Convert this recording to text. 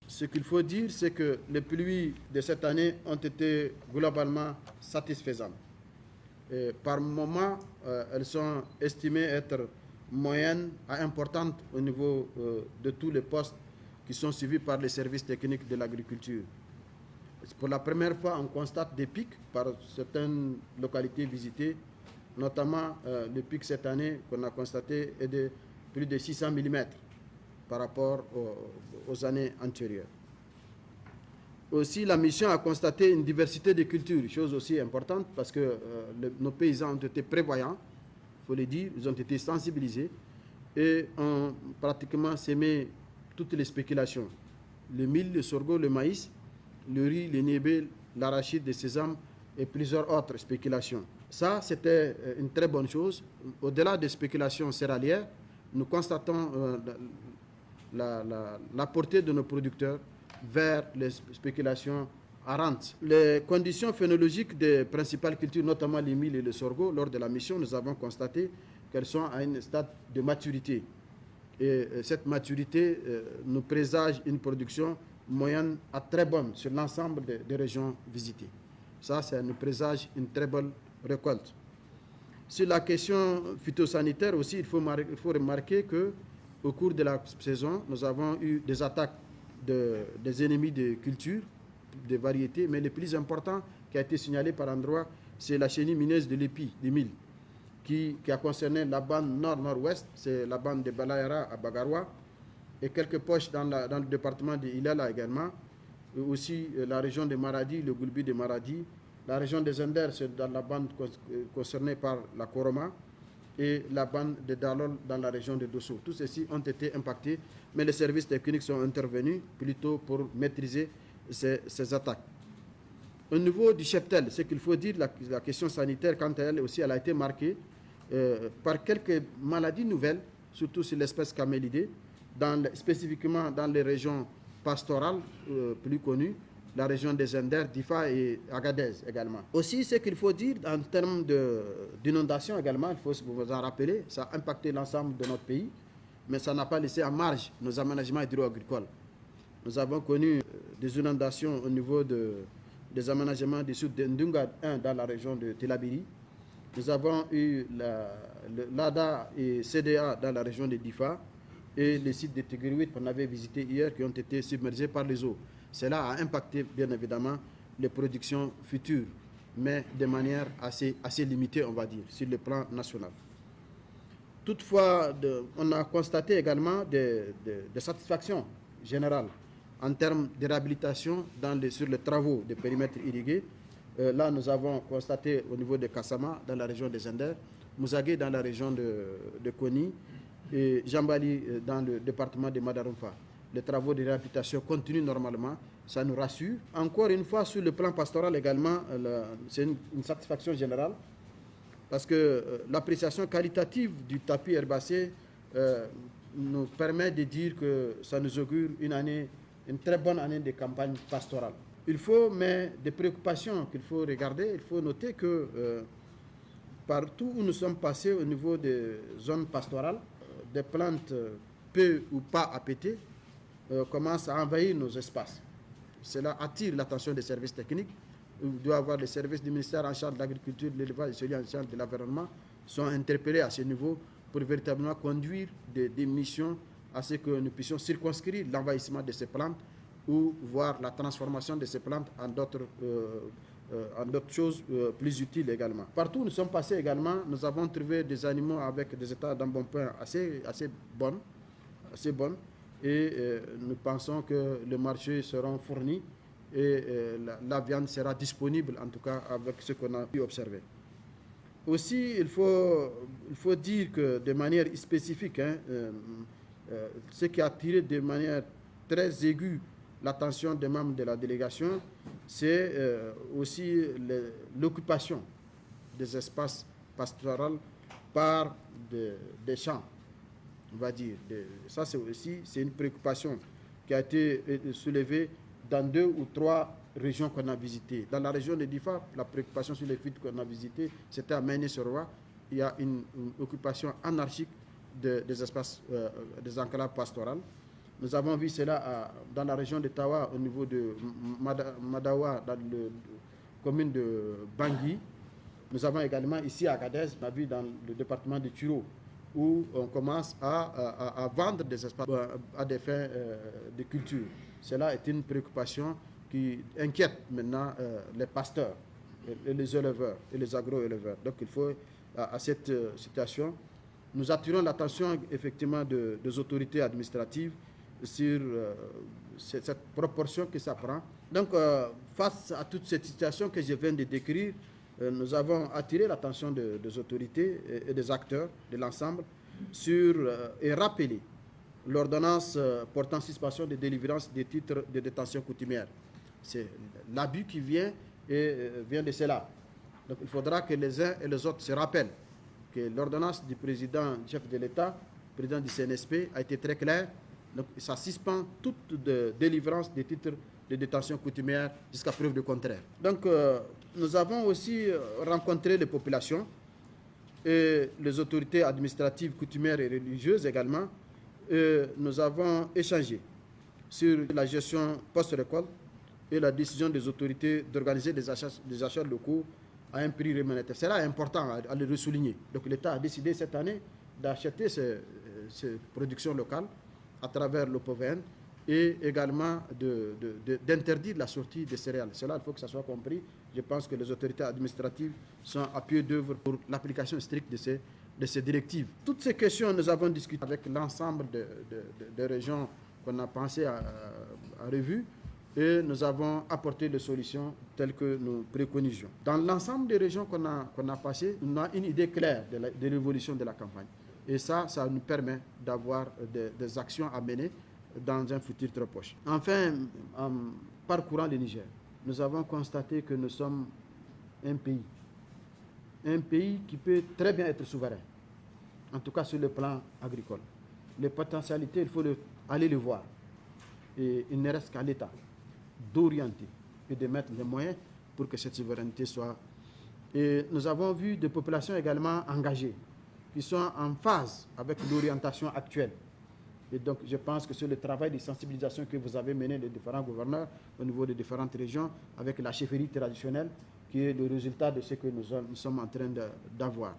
Ce qu'il faut dire, c'est que les pluies de cette année ont été globalement satisfaisantes. Et par moment, elles sont estimées être moyennes à importantes au niveau de tous les postes qui sont suivis par les services techniques de l'agriculture. Pour la première fois, on constate des pics par certaines localités visitées, notamment le pic cette année qu'on a constaté est de plus de 600 mm par rapport aux années antérieures. Aussi, la mission a constaté une diversité de cultures, chose aussi importante parce que nos paysans ont été prévoyants, il faut le dire, ils ont été sensibilisés et ont pratiquement sémé toutes les spéculations. Le mil, le sorgho, le maïs, le riz, le niébé, l'arachide, le sésame et plusieurs autres spéculations. Ça, c'était une très bonne chose. Au-delà des spéculations céréalières, nous constatons la portée de nos producteurs vers les spéculations arrantes. Les conditions phénologiques des principales cultures, notamment les mil et le sorgho, lors de la mission, nous avons constaté qu'elles sont à un stade de maturité. Et cette maturité nous présage une production moyenne à très bonne sur l'ensemble des régions visitées. Ça nous présage une très bonne récolte. Sur la question phytosanitaire aussi, il faut remarquer qu'au cours de la saison, nous avons eu des attaques des ennemis de culture, des variétés, mais le plus important qui a été signalé par endroit, c'est la chenille mineuse de l'épi, des mil, qui a concerné la bande nord-nord-ouest, c'est la bande de Balayara à Bagaroua, et quelques poches dans le département de Ilala également, et aussi la région de Maradi, le Goulbi de Maradi, la région des Zender, c'est dans la bande concernée par la Koroma, et la bande de Dalol dans la région de Dosso. Tous ceux-ci ont été impactés, mais les services techniques sont intervenus plutôt pour maîtriser ces attaques. Au niveau du cheptel, ce qu'il faut dire, la question sanitaire, quant à elle aussi, elle a été marquée par quelques maladies nouvelles, surtout sur l'espèce camélidée, spécifiquement dans les régions pastorales plus connues, la région des Zender, Difa et Agadez également. Aussi, ce qu'il faut dire en termes d'inondation également, il faut vous en rappeler, ça a impacté l'ensemble de notre pays, mais ça n'a pas laissé en marge nos aménagements hydro-agricoles. Nous avons connu des inondations au niveau des aménagements du sud de Ndunga 1 dans la région de Telabiri. Nous avons eu l'ADA et CDA dans la région de Difa et les sites de Tigriwit qu'on avait visités hier qui ont été submergés par les eaux. Cela a impacté bien évidemment les productions futures, mais de manière assez limitée, on va dire, sur le plan national. Toutefois, on a constaté également des satisfactions générales en termes de réhabilitation sur les travaux des périmètres irrigués. Là, nous avons constaté au niveau de Kassama, dans la région des Zender, Mouzagé dans la région de Koni et Jambali dans le département de Madarumfa. Les travaux de réhabilitation continuent normalement, ça nous rassure. Encore une fois, sur le plan pastoral également, c'est une satisfaction générale parce que l'appréciation qualitative du tapis herbacé nous permet de dire que ça nous augure une très bonne année de campagne pastorale. Il faut, mais des préoccupations qu'il faut regarder, il faut noter que partout où nous sommes passés au niveau des zones pastorales, des plantes peu ou pas appétées commencent à envahir nos espaces. Cela attire l'attention des services techniques. Il doit y avoir les services du ministère en charge de l'agriculture, de l'élevage et celui en charge de l'environnement sont interpellés à ce niveau pour véritablement conduire des missions à ce que nous puissions circonscrire l'envahissement de ces plantes ou voir la transformation de ces plantes en d'autres choses plus utiles également. Partout où nous sommes passés également, nous avons trouvé des animaux avec des états d'embonpoint assez bonnes et nous pensons que les marchés seront fournis et la viande sera disponible, en tout cas avec ce qu'on a pu observer. Aussi, il faut dire que de manière spécifique, ce qui a attiré de manière très aiguë l'attention des membres de la délégation, c'est aussi l'occupation des espaces pastoraux par des champs, on va dire. Ça, c'est une préoccupation qui a été soulevée dans 2 ou 3 régions qu'on a visitées. Dans la région de Difa, la préoccupation sur les fuites qu'on a visitées, c'était à Méné-sur-Roi. Il y a une occupation anarchique des espaces, des enclaves pastorales. Nous avons vu cela dans la région de Tawa, au niveau de Madawa, dans la commune de Bangui. Nous avons également ici à Agadez, on a vu dans le département de Turo, où on commence à vendre des espaces à des fins de culture. Cela est une préoccupation qui inquiète maintenant les pasteurs, et les éleveurs et les agro-éleveurs. Donc il faut, à cette situation, nous attirons l'attention effectivement des autorités administratives sur cette proportion que ça prend. Donc face à toute cette situation que je viens de décrire, nous avons attiré l'attention des autorités et des acteurs de l'ensemble sur et rappelé l'ordonnance portant suspension de délivrance des titres de détention coutumière. C'est l'abus qui vient de cela. Donc il faudra que les uns et les autres se rappellent que l'ordonnance du président, chef de l'État, président du CNSP, a été très claire. Donc ça suspend toute délivrance des titres de détention coutumière jusqu'à preuve du contraire. Donc nous avons aussi rencontré les populations et les autorités administratives, coutumières et religieuses également. Et nous avons échangé sur la gestion post-récolte et la décision des autorités d'organiser des achats locaux à un prix rémunérateur. C'est là important à le souligner. Donc l'État a décidé cette année d'acheter ces productions locales à travers l'OPVN et également d'interdire la sortie des céréales. Cela, il faut que ça soit compris. Je pense que les autorités administratives sont à pied d'œuvre pour l'application stricte de ces directives. Toutes ces questions, nous avons discuté avec l'ensemble des régions qu'on a pensé à revue et nous avons apporté des solutions telles que nous préconisions. Dans l'ensemble des régions qu'on a passées, on a une idée claire de l'évolution de la campagne. Et ça nous permet d'avoir des actions à mener dans un futur très proche. Enfin, en parcourant le Niger, nous avons constaté que nous sommes un pays qui peut très bien être souverain, en tout cas sur le plan agricole. Les potentialités, il faut aller les voir. Et il ne reste qu'à l'État d'orienter et de mettre les moyens pour que cette souveraineté soit. Et nous avons vu des populations également engagées, qui sont en phase avec l'orientation actuelle. Et donc, je pense que c'est le travail de sensibilisation que vous avez mené les différents gouverneurs au niveau des différentes régions, avec la chefferie traditionnelle, qui est le résultat de ce que nous sommes en train d'avoir.